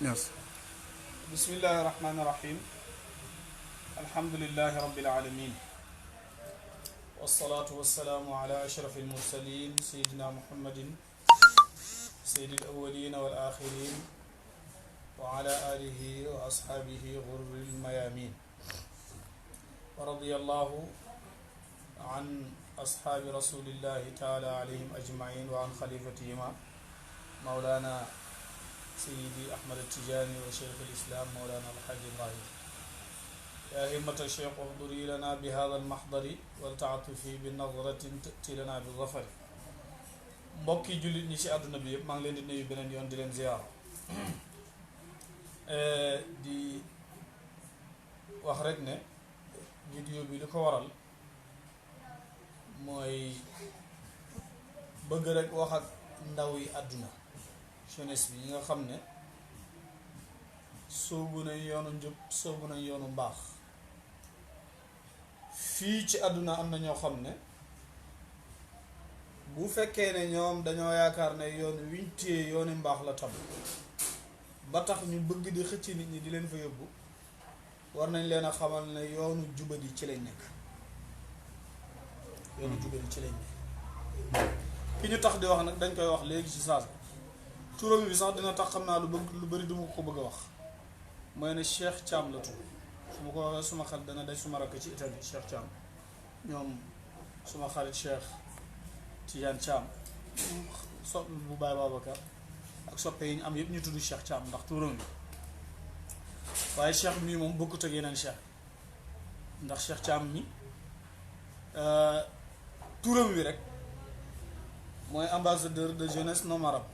Yes. bismillahi rahmani rahim alhamdulillahi rabbil alamin wassalatu wassalamu ala ashrafil mursalin sayyidina muhammadin sayyidil awwalin wal akhirin wa ala alihi wa ashabihi ghurril mayamin wa radiyallahu an ashabi rasulillahi ta'ala alayhim ajma'in wa an khalifatihima mawlana سيدي أحمد التجاني وشيخ الإسلام مولانا الحاج إبراهيم يا همة الشيخ احضري لنا بهذا المحضر والتعاطفي بنظرة تأتي لنا بالظفر mbokki jullit ñi ci àdduna bi yëpp maa ngi leen di nuyu beneen yoon di leen ziyaar di wax rek ne vidéo bi li ko waral mooy bëgg rek wax ak ndaw yi àdduna jeunesse bi ñi nga xam ne soobu nañ yoonu njub soobu nañ yoonu mbaax fii ci àdduna am na ñoo xam ne bu fekkee ne ñoom dañoo yaakaar ne yoon wiñ téye yooni mbaax la tam ba tax ñu bëgg di xëcc nit ñi di leen fa yóbbu war nañ leen a xamal ne yoonu jubadi ci lañ nekk yoonu jubadi ci lañ nekk ki ñu tax di wax nag dañ koy wax léegi ci saasa turam bi sax dina tax xam naa lu bari duma ko bëgg a wax mooy ne Cheikh Thiam la tudd su ma ko waxee suma xel dana day suma rakk ci Italie Cheikh Thiam ñoom suma xarit Cheikh Tidiane Thiam sopp bu Baye Babacar ak soppe yi ñu am yëpp ñu tudd Cheikh Thiam ndax turam bi waaye Cheikh mii moom bokkut ak yeneen Cheikh ndax Cheikh Thiam mi turam wi rek mooy ambassadeur de jeunesse non marabout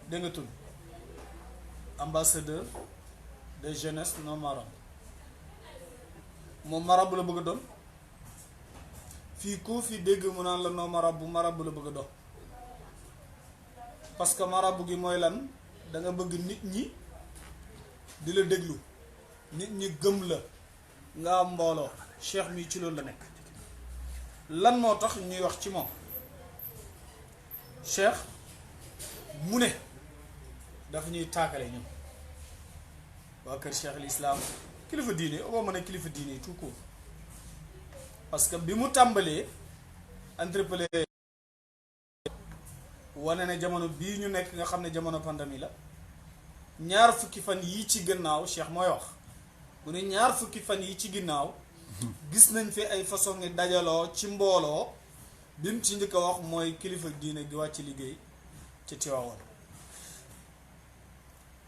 dégg nga tudd ambassadeur de jeunesse non marabout moom marabout la bëgg a doon fii koo fi dégg mu naan la non marabout la bëgg a doon parce que marabout gi mooy lan da nga bëgg nit ñi di la déglu nit ñi gëm la nga am mbooloo cheikh mi ci loolu la nekk lan moo tax ñuy wax ci moom cheikh mu ne dafa ñuy taakale ñun waa kër cheikh al islam kilifa diine boo mën a kilifa diine tout court parce que bi mu tàmbalee entrepellé wane ne jamono bii ñu nekk nga xam ne jamono pandémie la ñaar fukki fan yi ci ginnaaw cheikh mooy wax mu ne ñaar fukki fan yi ci ginnaaw gis nañ fi ay façon ngi dajaloo ci mbooloo bi mu ci njëkk a wax mooy kilifa diine gi wàcc liggéey ci Tiwaawan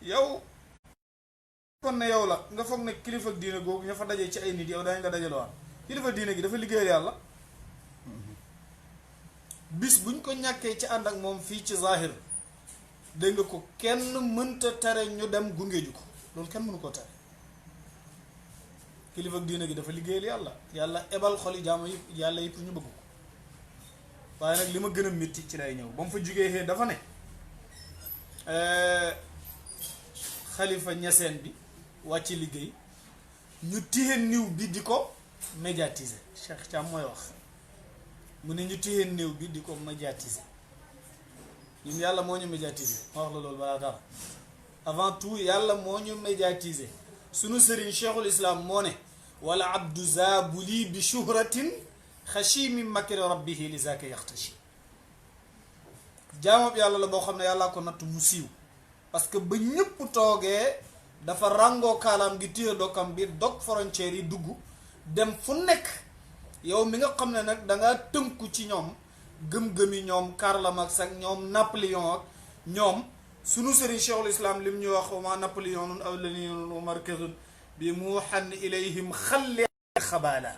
yow kon ne yow la nga foog ne kilifa diine googu ña fa dajee ci ay nit yow dañ la dajaloo kilifa diine gi dafa liggéeyal yàlla bis buñ ko ñàkkee ci ànd ak moom fii ci zahir dégg nga ko kenn mënta tere ñu dem gunge ju ko loolu kenn mënu ko tere kilifa diine gi dafa liggéeyal yàlla yàlla ebal xoli jaamu yëpp yàlla yëpp ñu bëgg ko waaye nag li ma gën a métti ci lay ñëw ba mu fa jugee xee dafa ne xalifa ñaseen bi wàcc liggéey ñu téye niw bi di ko médiatiser Cheikh Thiam mooy wax mu ne ñu téye niw bi di ko médiatiser ñun yàlla moo ñu médiatiser ma wax la loolu balaa dara avant tout yàlla moo ñu médiatiser sunu sëriñ cheikhul islam moo ne wala abdu zabuli bi shuhratin xashimi makri rabbihi li zaka yaxtashi jaamab yàlla la boo xam ne yàllaa ko nattu mu siiw parce que ba ñëpp toogee dafa ràngoo kaalaam gi téye dokkam bi dog frontière yi dugg dem fu nekk yow mi nga xam ne nag danga tënku ci ñoom gëm-gëmi ñoom Karl Marx ak ñoom Napoléon ak ñoom sunu sëriñ cheikhul islam lim ñuy wax ma Napoléon aw laniyun markazun bi muhan ilayhim xalli xabaala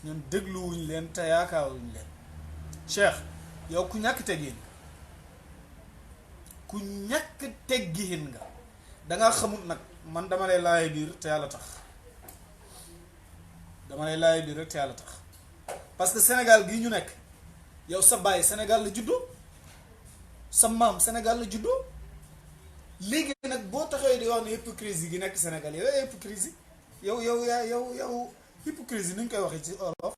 ñun dégluwuñ leen te yaakaaruñ leen cheikh yow ku ñàkk teggin ku ñàkk teggin nga danga xamut nag man dama lay laay biir te yàlla tax dama lay laay biir rek te yàlla tax parce que Sénégal gii ñu nekk yow sa baay Sénégal la juddoo sa maam Sénégal la juddoo léegi nag boo taxawee di wax ne hypocrisie gi nekk Sénégal yow hypocrisie yow hypocrisie ni ñu koy waxee ci olof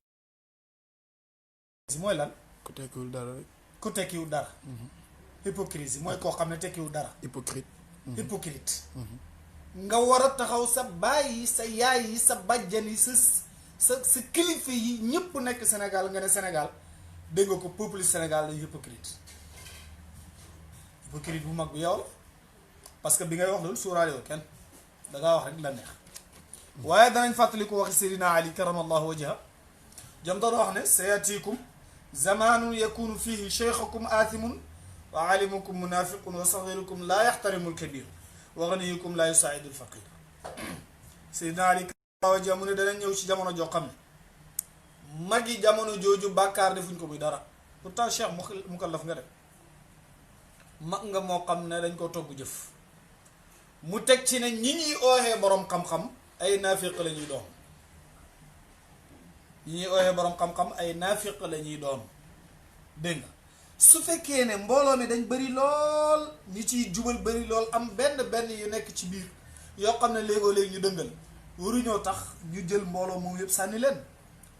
mooy lan ku tekkiwul dara rek. ku tekkiwul dara hypocrisie mooy koo xam ne tekkiwul dara hypocrite. hypocrite nga war a taxaw sa baay yi sa yaay yi sa bàjjan yi sa kilifa yi ñëpp nekk Sénégal nga ne Sénégal dégg nga ko peuple Sénégal lañu hypocrite hypocrite bu mag bi yow la parce que bi ngay wax loolu suuraale yow kenn dangaa wax rek la neex waaye danañ fàttali ko waxi Seydina Ali karamallahu wajha jam doon wax ne sayatikum zamanun yakunu fihi cheikhukum aathimun wa alimukum munafiqun wa sagirukum laa yaxtarimu lkabir wa ganiyukum laa yusaidu lfaqir Seydina Ali karamallahu wajha mu ne dana ñëw ci jamono joo xam ne magi jamono jooju bàkkaar defuñ ko muy dara pourtant cheikh mukallaf nga def mag nga moo xam ne dañ ko togg jëf mu teg ci ne ñi ñuy ooxee boroom xam-xam ay naafiq la ñuy doon ñi ñuy ooxee boroom xam-xam ay naafiq la ñuy doon dégg nga su fekkee ne mbooloo mi dañ bëri lool ñi ciy jubal bëri lool am benn yu nekk ci biir yoo xam ne léegoo léegi ñu dëngal waruñoo tax ñu jël mbooloo moom yëpp sànni leen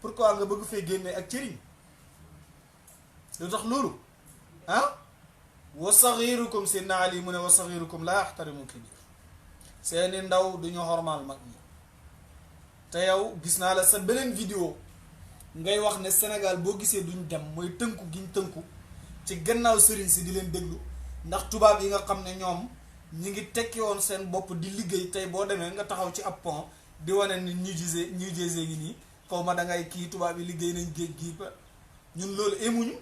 pourquoi nga bëgg fee génne ak cëriñ lu tax loolu ah wa sagirukum si naal yi mu ne wa sagirukum laa yaxtarimu kabir seeni ndaw duñu xormaal mag ñi te yow gis naa la sa beneen vidéo ngay wax ne Sénégal boo gisee duñ dem mooy tënku giñ tënku ci gannaaw sëriñ si di leen déglu ndax tubaab yi nga xam ne ñoom ñi ngi tekki woon seen bopp di liggéey tey boo demee nga taxaw ci ab pont di wane ni ñu gisee ngi nii xaw ma dangay kii tubaab yi liggéey nañ géej gi ba ñun loolu émuñu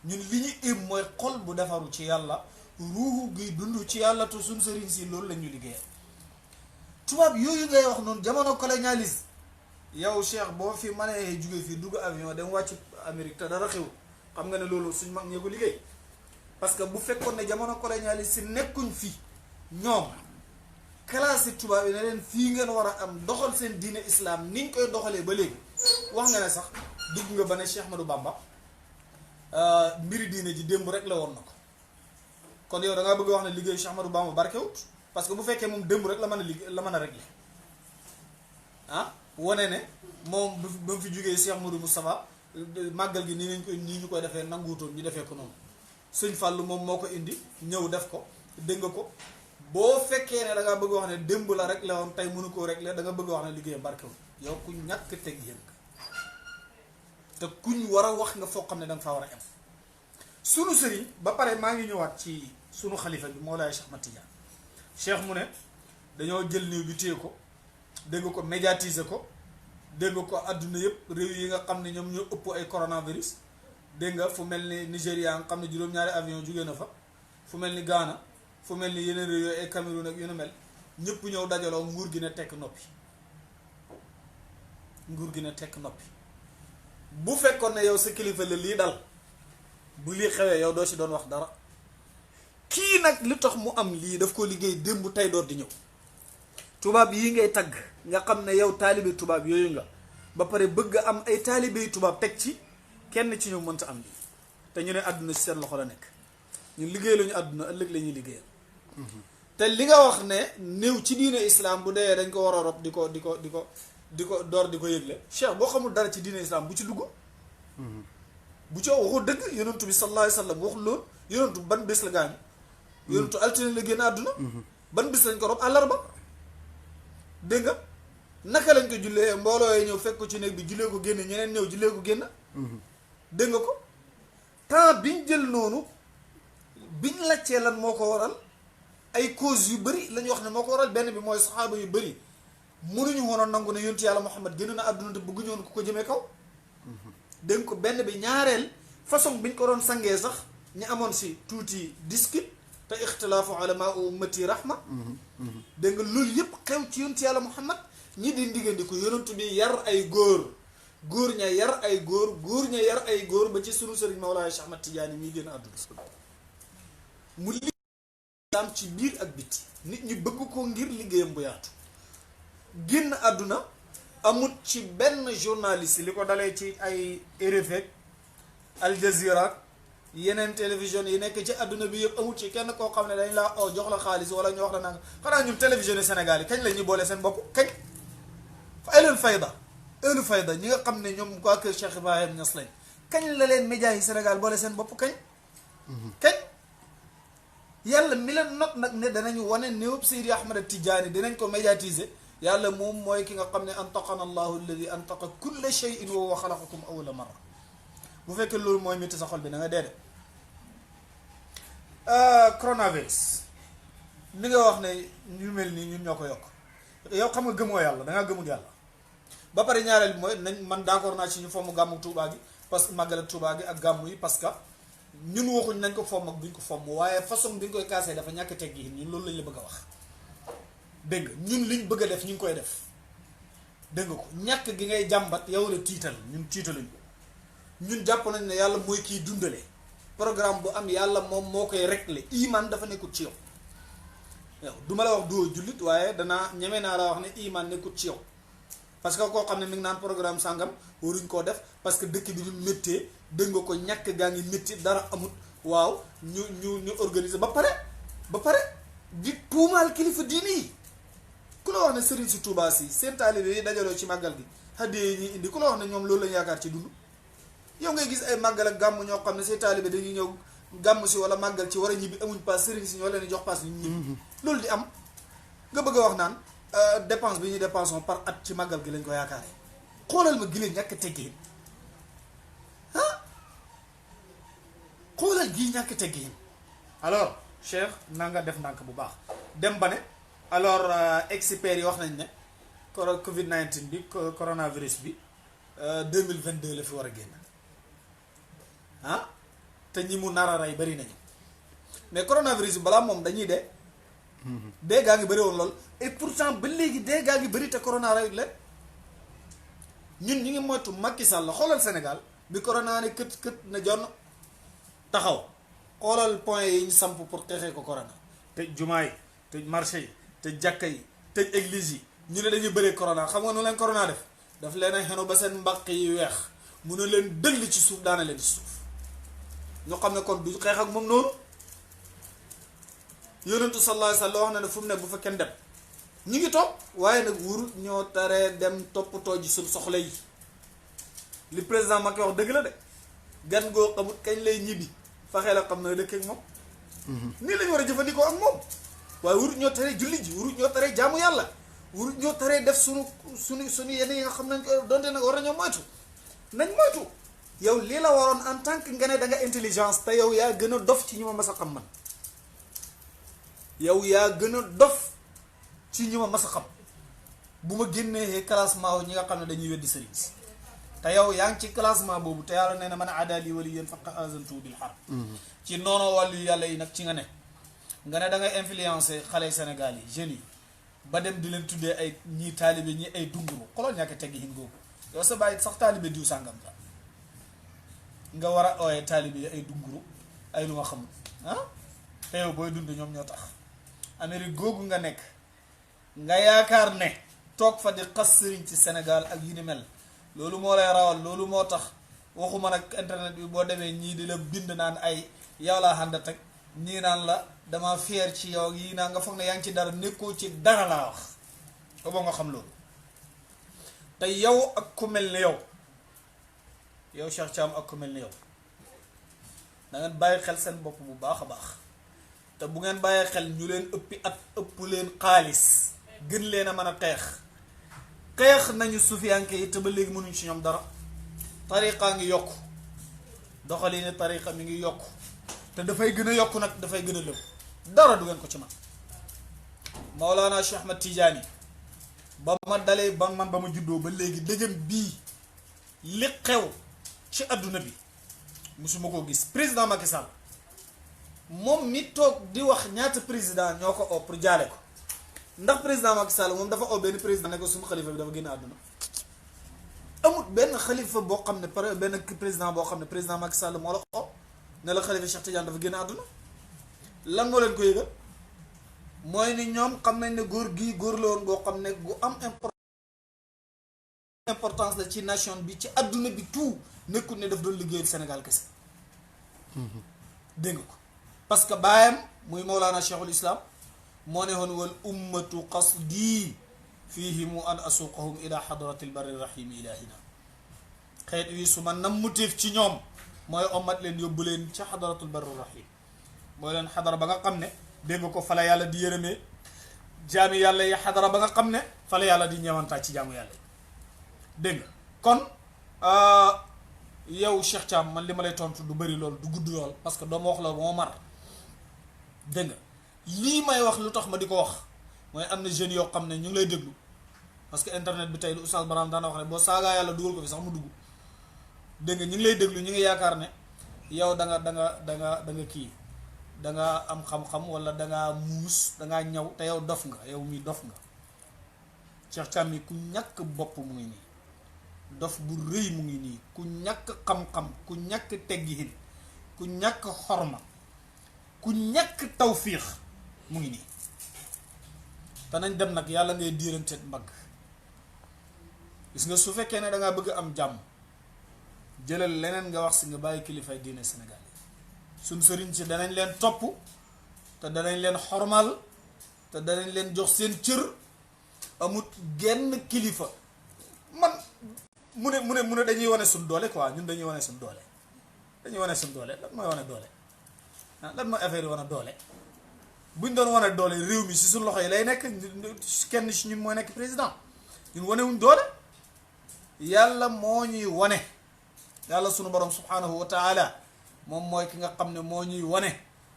ñun li ñu ém mooy xol bu defaru ci yàlla ruuxu gi dund ci yàlla te suñ sëriñ si loolu la ñu liggéeyal tubaab yooyu ngay wax noonu jamono colonialiste yow Cheikh boo fi mënee jóge fii dugg avion dem wàcc Amérique te dara xew xam nga ne loolu suñ mag ñee ko liggéey parce que bu fekkoon ne jamono colonialiste si nekkuñ fi ñoom classe tubaab yi ne leen fii ngeen war a am doxal seen diine islam niñ koy doxalee ba léegi wax nga ne sax dugg nga ba ne Cheikh Ahmadou Bamba mbiri diine ji démb rek la woon na ko kon yow da ngaa bëgg wax ne liggéeyu Cheikh Ahmadou Bamba barkewut parce que bu fekkee moom démb rek la mën a liggéey la mën a régler ah wane ne moom ba mu fi jógee Cheikh Modou Moustapha màggal gi nii ñu koy defee nanguutoon ñu defee ko noonu sëñ Fallou moom moo ko indi ñëw def ko dégg nga ko boo fekkee ne da ngaa bëgg wax ne démb la rek la woon tey mënu koo régler da nga bëgg wax ne liggéeyam barkewut yow ku ñàkk teg yéen te kuñ war a wax nga foo xam ne da nga faa war a am sunu sëriñ ba pare maa ngi ñëwaat ci sunu xalifa bi Mawlaay Cheikh Ahmad Tidiane Cheikh mu ne dañoo jël néew bi téye ko dégg ko médiatiser ko dégg ko àdduna yëpp réew yi nga xam ne ñoom ñoo ëpp ay coronavirus dégg nga fu mel ni Nigéria nga xam ne juróom-ñaari avion jugee na fa fu mel ni Ghana fu mel ni yeneen réew yooyu ay Cameroun ak yu nu mel ñëpp ñëw dajaloo nguur gi ne tekk noppi nguur gi ne tekk noppi bu fekkoon ne yow sa kilifa la lii dal bu lii xewee yow doo si doon wax dara kii nag li tax mu am lii daf ko liggéey démb tey door di ñëw tubaab yi ngay tagg nga xam ne yow taalibe tubaab yooyu nga ba pare bëgg am ay taalibe tubaab teg ci kenn ci ñoom mënta am lii te ñu ne àdduna si seen loxo la nekk ñun liggéey lañu àdduna ëllëg la ñuy liggéeyal te li nga wax ne néew ci diine islam bu dee dañ ko war a rob di ko door di ko yëgle cheikh boo xamul dara ci diine islam bu ci dugg bu ci waxu dëgg yonentu bi sallallahu alayhi wa sallam waxul loolu yonentu ban bés la gaañu yonentu altine la génn àdduna ban bés lañ ko rob àllarba dégg nga naka lañ ko jullee mbooloo yi ñëw fekk ko ci néeg bi jullee ko génn ñeneen ñëw jullee ko génn dégg nga ko temps biñ jël noonu biñ laccee lan moo ko waral ay cause yu bëri lañu wax ne moo ko waral benn bi mooy saxaaba yu bëri mënuñu woon a nangu ne yontu yàlla Muhammad génn na àdduna te bëgguñu woon ku ko jëmee kaw dégg ko benn bi ñaareel façon biñ ko doon sangee sax ñu amoon si tuuti discute te ixtilaafu ulama ummati rahma dégg nga loolu yëpp xew ci yontu yàlla Muhammad ñi di ndigandi ko yonentu bi yar ay góor ña yar ay góor ña yar ay góor ba ci sunu sëriñ Mawlaay Cheikh Ahmad Tidiane miy génn àdduna mu liggéeyam ci biir ak biti nit ñi bëgg ko ngir liggéeyam bu yaatu génn àdduna amut ci benn journaliste li ko dalee ci ay RFI Al Jazeera yeneen télévision yi nekk ci àdduna bi yëpp amut ci kenn koo xam ne dañ laa oo jox la xaalis wala ñu wax la nanga xanaa ñun télévision yi Sénégal yi kañ la ñuy boole seen bopp kañ ahlul fayda ñi nga xam ne ñoom waa kër Cheikh Ibrahim Niass lañ kañ la leen média yi Sénégal boole seen bopp kañ yàlla mi leen not nag ne danañu wane néewub Seydi Ahmad Tijaani dinañ ko médiatiser yàlla moom mooy ki nga xam ne antaqana allahu alladi antaqa kulla shay'in wa huwa xalaqakum awwala marra bu fekkee loolu mooy métti sa xol bi da nga dee de coronavirus li nga wax ne ñu mel nii ñun ñoo ko yokk yow xam nga gëmoo yàlla da ngaa gëmul yàlla ba pare ñaareel bi mooy nañ man d'accord naa ci ñu fomm gàmmu Tuubaa gi parce que màggal ak Tuubaa gi ak gàmmu yi parce que ñun waxuñ nañ ko fomm ak duñ ko fomm waaye façon bi ñu koy kaasee dafa ñàkk teg yi ñun loolu lañ la bëgg a wax dégg nga ñun liñ bëgg a def ñu ngi koy def dégg nga ko ñàkk gi ngay jàmbat yow la tiital ñun tiitaluñ ñun jàpp nañ ne yàlla mooy kiy dundale programme bu am yàlla moom moo koy régler iman dafa nekkut ci yow yow du ma la wax doo jullit waaye danaa ñeme naa la wax ne iman nekkut ci yow parce que koo xam ne mi ngi naan programme sàngam waruñ koo def parce que dëkk bi ñu méttee dégg nga ko ñàkk gaa ngi métti dara amut waaw ñu organiser ba pare di tuumaal kilifa diini yi ku la wax ne Serigne si Touba si seen taalibe yi dajaloo ci màggal gi haddee yi ñuy indi ku la wax ne ñoom loolu lañu yaakaar ci dund yow ngay gis ay màggal ak gàmm ñoo xam ne seen taalibe dañuy ñëw gàmm si wala màggal ci war a ñibbi amuñ paas Serigne si ñoo leen di jox paas ñu ñibbi loolu di am nga bëgg a wax naan dépense bi ñuy dépensons par at ci màggal gi lañ ko yaakaaree xoolal ma gilee ñàkk teggeen xoolal gii ñàkk teggeen alors Cheikh na nga def ndànk bu baax dem ba ne alors experts yi wax nañ ne Covid 19 bi coronavirus bi 2022 la fi war a génn te ñi mu nar a rey bari nañu mais coronavirus bi balaa moom dañuy dee. dee gaa ngi bëri woon lool et pourtant ba léegi dee gaa ngi bëri te corona reyut leen ñun ñu ngi moytu Macky Sall la xoolal Sénégal bi corona ne kët kët na jonn taxaw xoolal point yi ñu samp pour xeexee ko corona tëj jumaa yi tëj marché yi tëj jàkka yi tëj église yi ñu ne dañuy bëree corona xam nga nu leen corona daf leen a xenu ba seen mbaq yi weex mun a leen dëll ci suuf daana leen ci suuf ñoo xam ne kon du xeex ak moom noonu yonentu sallallahu alayhi wa sallam wax na ne fu mu ne bu fa kenn dem ñu ngi toog waaye nag wurut ñoo taree dem toppatoo ji suñ soxla yi li président Macky wax dëgg la de gan goo xamut kañ lay ñibbi faxee la xam na dëkk ak moom nii lañu war a jëfandikoo ak moom waaye wurut ñoo taree julli ji wurut ñoo taree jaamu yàlla wurut ñoo taree def suñu yenn yi nga xam nañ ko donte nag war nañoo moytu nañ moytu yow lii la waroon en tant que nga ne da nga intelligence te yow yaa gën a dof ci ñi ma mas a xam man yow yaa gën a dof ci ñi ma mas a xam bu ma génnee classement wu ñi nga xam ne dañuy weddi sëriñ si te yow yaa ngi ci classement boobu te yàlla nee na man aadaali waliyyan faqad azantuhu bil harb ci noonu wàllu yàlla yi nag ci nga ne da ngay influencer xale Sénégal yi jeunes yi ba dem di leen tuddee ay ñii taalibe ñii ay dunguru xoloon ñàkk teggi hin googu yow sa bàyyi sax taalibe diw sàngam la nga war a ooyee taalibe yi ay dunguru ay lu nga xamul te yow booy dund ñoom ñoo tax Amérique googu nga nekk nga yaakaar ne toog fa di xas sëriñ ci Sénégal ak yu ni mel loolu moo lay rawal loolu moo tax waxuma nag internet bi boo demee ñii di la bind naan ay yow laa ànd teg ñii naan la dama fier ci yow yii naa nga foog ne yaa ngi ci dara nekkoo ci dara laa wax ko boo nga xam loolu te yow ak ku mel ni yow Cheikh Thiam ak ku mel ni yow da ngeen bàyyi xel seen bopp bu baax a baax te bu ngeen bàyyee xel ñu leen ëppi at ëpp leen xaalis gën leen a mën a xeex nañu sufiyanke yi te ba léegi mënuñ ci ñoom dara tariqa ngi yokku doxalin tariqa mi ngi yokku te dafay gën a yokku nag dafay gën a lëw dara du ngeen ko ci man Maolana Cheikh Ahmad Tidiane ba ma dalee ba ma juddoo ba léegi dëjëm bii li xew ci adduna bi musuma koo gis président Macky Sall moom mi toog di wax ñaata président ñoo ko oo pour jaale ko ndax président Macky Sall moom dafa oo benn président ne ko suñu xalifa bi dafa génn àdduna amut benn xalifa boo xam ne par benn président boo xam ne président Macky Sall moo la oo ne la xalifa Cheikh Tidiane dafa génn àdduna lan moo leen ko yëgal mooy ni ñoom xam nañ ne góor gii góor la woon goo xam ne gu am importance la ci nation bi ci àdduna bi tout nekkul ne daf doon liggéeyal Sénégal kese dégg nga ko parce que baayam muy Mawlana Cheikhul Islam moo ne woon wal ummatu qasdi fihimu an asuqahum ila hadratil barri rahim ilahina xeet wi su ma nammuteef ci ñoom mooy ommat leen yóbbu leen ci hadratul barri rahim mooy leen xadara ba nga xam ne dégg nga ko fa la yàlla di yërëmee jaami yàlla yi xadara ba nga xam ne fa la yàlla di ñeewantaa ci jaamu yàlla yi dégg nga kon yow Cheikh Thiam man li ma lay tontu du bëri lool du gudd lool parce que doo ma wax la moo mar dégg nga lii may wax lu tax ma di ko wax mooy am na jeunes yoo xam ne ñu ngi lay déglu parce que internet bi tey lu Oustaz Barham daana wax ne boo saagaa yàlla dugal ko fi sax mu dugg dégg nga ñu ngi lay déglu ñu ngi yaakaar ne yow da nga kii da nga am xam-xam wala da nga muus da nga ñaw te yow dof nga yow mi dof nga Cheikh Thiam mi ku ñàkk bopp mu ngi nii dof bu rëy mu ngi nii ku ñàkk xam-xam ku ñàkk teggihin ku ñàkk xorma ku ñàkk tawfiix mu ngi nii te nañ dem nag yàlla ngay diirante mbagg gis nga su fekkee ne da ngaa bëgg am jàmm jëlal leneen nga wax si nga bàyyi kilifay diine Sénégal yi suñ sëriñ si danañ leen topp te danañ leen xormal te danañ leen jox seen cër amut genn kilifa man mu ne dañuy wane suñ doole quoi ñun dañuy wane suñ doole lan mooy wane doole lan mooy affaire yi wane doole buñ doon wane doole réew mi si suñ loxo yi lay nekk kenn si ñun mooy nekk président ñun wanewuñ doole yàlla moo ñuy wane yàlla sunu borom subhanahu wa taala moom mooy ki nga xam ne moo ñuy wane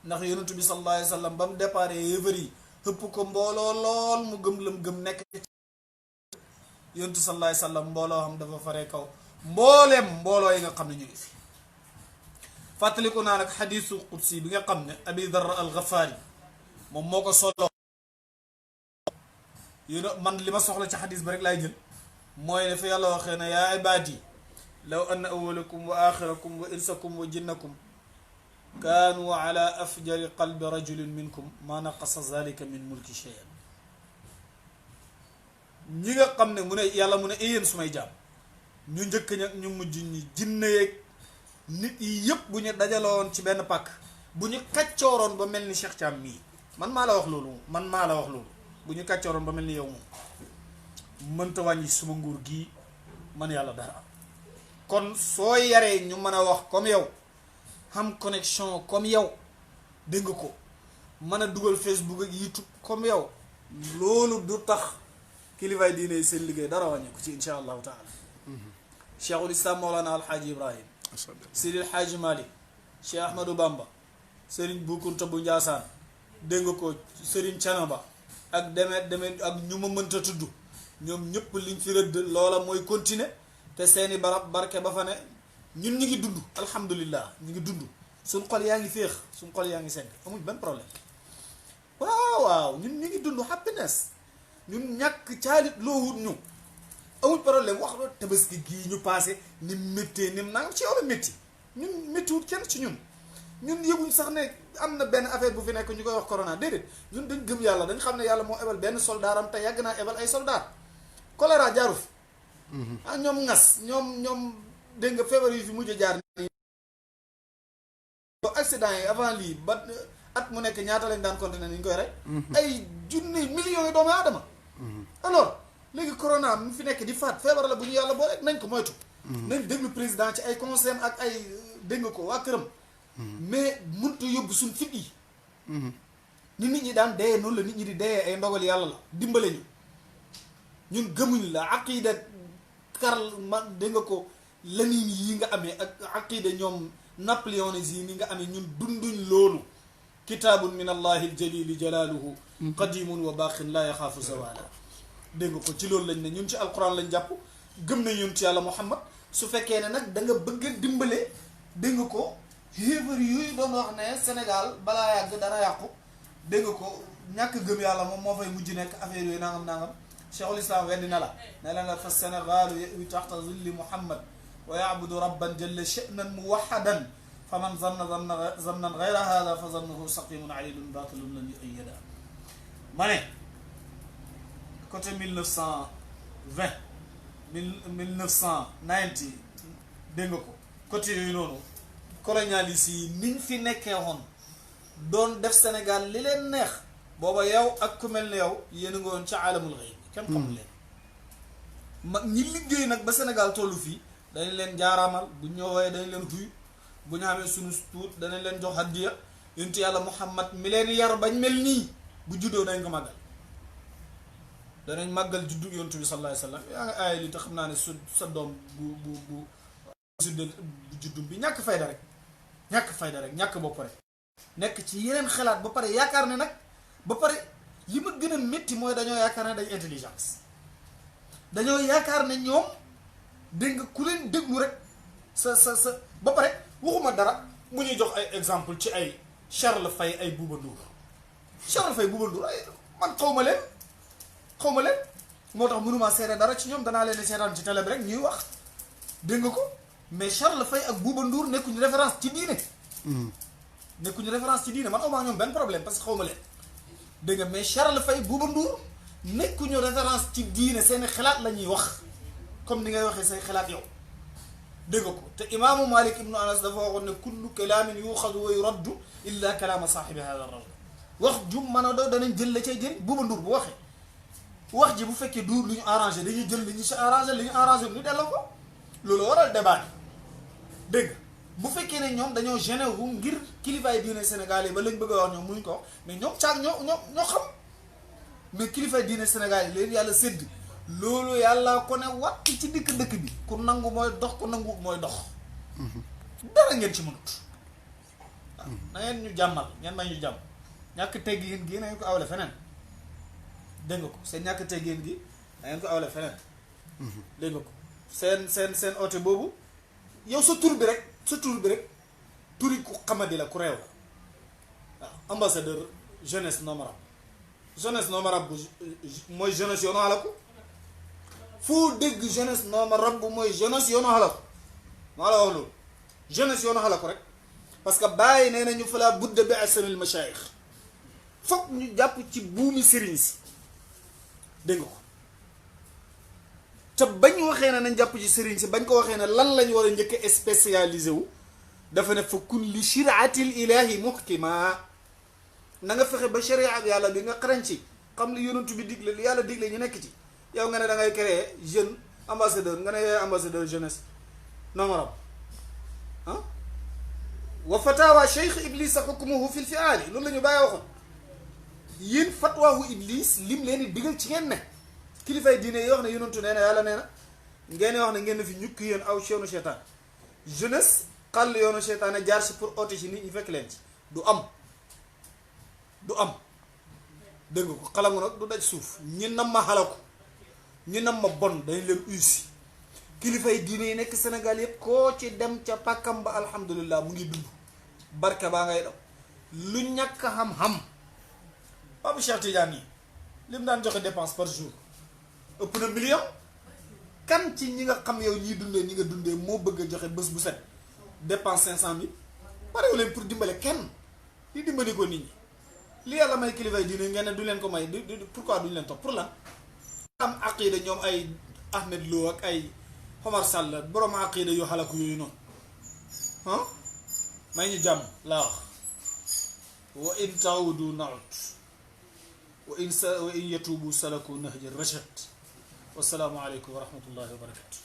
ndax yonent bi sallallahu alayhi wa sallam ba mu départ yéefar yi xëpp ko mbooloo lool mu gëm lam gëm nekk yonent sallallahu alayhi wa sallam mbooloo xam dafa faree kaw mbooleem mbooloo yi nga xam ne ñu ngi fi fàttaliku naa nag xadiisu qudsi bi nga xam ne abi dar al ghafaari moom moo ko solo man li ma soxla ci xadiis ba rek laay jël mooy dafa yàlla waxee ne yaa ibaadi law anna awwalakum wa axirakum wa insakum wa jinnakum kaanu ala afjari qalbi rajulin minkum ma naqasa zalika min mulki shay'an ñi nga xam ne mu ne yàlla mu ne yéen sumay jaam ñu njëkk ña ñu mujj ñi jinne yeeg nit yi yëpp bu ñu dajaloon ci benn pàkk bu ñu kàccooroon ba mel ni Cheikh Thiam mii man maa la wax loolu bu ñu kàccooroon ba mel ni yow moom mënta wàññi suma nguur gii man yàlla dara kon soo yaree ñu mën a wax comme yow xam connexion comme yow dégg nga ko mën a dugal Facebook ak YouTube comme yow loolu du tax kilifaay diine yi seen liggéey dara wàññi ko ci insha allahu taala cheikhul islam mawlana alxaaji ibrahim sidil xaaji malik cheikh ahmadou bamba sëriñ bukunta bu njaasaan dégg nga ko sëriñ canaba ak demet ak ñu ma mënta tudd ñoom ñëpp liñ fi rëdd loola mooy continuer te seeni barab barke ba fa ne ñun ñi ngi dund alhamdulillah ñi ngi dund suñ xol yaa ngi féex suñ xol yaa ngi sedd amuñ benn problème waaw ñun ñi ngi dund happiness ñun ñàkk caalit loo wut ñu amuñ problème wax la tabaski gii ñu passé ni méttee ni nangam ci yow la métti ñun méttiwut kenn ci ñun yëguñ sax ne am na benn affaire bu fi nekk ñu koy wax corona déedéet ñun dañ gëm yàlla dañ xam ne yàlla moo ebal benn soldaaram te yàgg naa ebal ay soldaar choléra jaaru fi ñoom ngas ñoom dégg nga feebar yi fi mujj jaar nii accident yi avant lii ba at mu nekk ñaata lañ daan continuer ni ñu koy rek ay junni millions yi doomu aadama alors léegi corona mu fi nekk di faat feebar la bu ñu yàlla boole nañ ko moytu nañ déglu président ci ay conseil ak ay dégg nga ko waa këram mais mënut a yóbbu suñ fit yi ni nit ñi daan dee noonu la nit ñi di dee ay ndogal yàlla la dimbale ñu ñun gëmuñ la aqida Karl ma dégg nga ko Lénine yi nga amee ak aqida ñoom napoléonisme yi ni nga amee ñun dunduñ loolu kitaabun min allahi aljalili jalaaluhu qadimun wa baqin la yaxaafu zawala dégg nga ko ci loolu lañ ne ñun ci alquran lañ jàpp gëm nañ ñun ci yàlla muhammad su fekkee ne nag da nga bëgg a dimbale dégg nga ko xéefar yooyu doon wax ne Sénégal balaa yàgg dara yàqu dégg nga ko ñàkk gëm yàlla moom moo fay mujj nekk affaire yooyu nangam cheikhul islam weddi na la ne la nga fa sénégalu yawi taxta zilli muhammad wa yaabudu rabban jalla sha'nan muwahadan fa man zannan gayra hada fa zannuhu saqimun alilun batilun lan yuayyada ma ne côté 1920 1990 dégg nga ko côté yooyu noonu colonialiste yi niñ fi nekkee woon doon def Sénégal li leen neex booba yow ak ku mel ne yow yéen a nga woon ca alamul xëy kenn xamul leen mag ñi liggéey nag ba Sénégal tollu fii dañ leen jaaraamal bu ñëwee dañ leen xuy bu ñu amee suñu tuut danañ leen jox hadiya yonentu yàlla Muhammad mi leen yar bañ mel nii bu juddoo dañ ko màggal danañ màggal juddu yonentu bi sallallahu alayhi wa sallam yaa ngi aaya li te xam naa ne sa doom bu juddum bi ñàkk fayda rek ñàkk bopp rek nekk ci yeneen xalaat ba pare yaakaar ne nag ba pare li ma gën a métti mooy dañoo yaakaar ne dañ intelligence dañoo yaakaar ne ñoom dégg nga ku leen déglu rek sa ba pare waxuma dara mu ñuy jox ay exemple ci ay Charles Faye ay Bouba Ndour Charles Faye Bouba Ndour ay man xaw ma leen moo tax mënumaa seere dara ci ñoom danaa leen di seetaan ci télé bi rek ñuy wax dégg nga ko mais Charles Faye ak Bouba Ndour nekkuñu référence ci diine man xaw ma ñoom benn problème parce que xaw ma leen dégg nga mais Charles Faye Bouba Ndour nekkuñu référence ci diine seeni xalaat la ñuy wax comme ni ngay waxee say xalaat yow dégg nga ko te imaamu Malik ibnu Anas dafa waxoon ne kullu kalaamin yuxadu wa yuraddu illa kalaama saaxibi hada rajul wax ju mën a doo danañ jël la cay jëriñ Bouba Ndour bu waxee wax ji bu fekkee du lu ñu arrangé dañuy jël li ñu si arrangé li ñu arrangé ñu delloo ko loolu waral débat bi dégg bu fekkee ne ñoom dañoo gêné wu ngir kilifaay diine Sénégal yi ba lañ bëgg a wax ñoom muñ ko wax mais ñoom caag ñoo xam mais kilifaay diine Sénégal yi leen yàlla sédd loolu yàlla ko ne wàtt ci dëkk bi ku nangu mooy dox ku nangu mooy dox dara ngeen ci mënut waaw na ngeen ñu jàmmal ngeen may ñu jàmm ñàkk teggin gi na ngeen ko awle feneen dégg nga ko seen ñàkk teggin gi na ngeen ko awle feneen dégg nga ko seen oote boobu yow sa tur bi rek turi ku xamadi la ku réew la waaw ambassadeur jeunesse non marabout mooy jeunesse yoonu xalaku foo dégg jeunesse non marabout mooy jeunesse yoonu xalaku maa la wax loolu jeunesse yoonu xalaku rek parce que bàyyi nee nañu falaa budda bi asanil machaayix foog ñu jàpp ci buumi sëriñ si dégg nga ko te bañ waxee ne nañ jàpp ci sëriñ si bañ ko waxee ne lan lañ war a njëkk a spécialisé wu dafa ne fa kun li shiraatil ilahi muhkima na nga fexe ba sharia bi yàlla bi nga xarañ ci xam li yonent bi digle li yàlla digle ñu nekk ci yow nga ne da ngay créer jeune ambassadeur nga ne yaay ambassadeur jeunesse non marab ah wa fatawa cheikh iblis xukmuhu fil fi'ali loolu la ñu bàyyi waxoon yéen fatwaahu iblis lim leen di digal ci ngeen ne kilifay diine yi wax ne yonentu nee na yàlla nee na ngeen wax ne ngeen fi ñukk yéen aw yoonu seytaan jeunesse xàll yoonu seytaan a jaar si pour oote ci nit ñi fekk leen ci du am dégg nga ko xalangu nag du daj suuf ñi nam ma xalaku ñi nam ma bon dañ leen uysi kilifay diine yi nekk Sénégal yëpp koo ci dem ca pàkkam ba alhamdulilah mu ngi dund barke baa ngay daw lu ñàkk xam-xam Pape Cheikh Tidiane yi li mu daan joxe dépense par jour ëpp na million kan ci ñi nga xam yow ñiy dundee ñi nga dundee moo bëgg a joxe bés bu set dépense 500 000 parewu leen pour dimbale kenn di dimbali ko nit ñi li yàlla may kilifay diine ngeen ne du leen ko may pourquoi duñu leen topp pour lan am aqida ñoom ay Ahmed Lo ak ay Omar Sall borom aqida yu xalaku yooyu noonu ah may ñu jàmm laa wax wa in tawdu naut wa in yatubu salaku nahja rachad wassalaamu aleykum wa rahmatullahi wa barakatu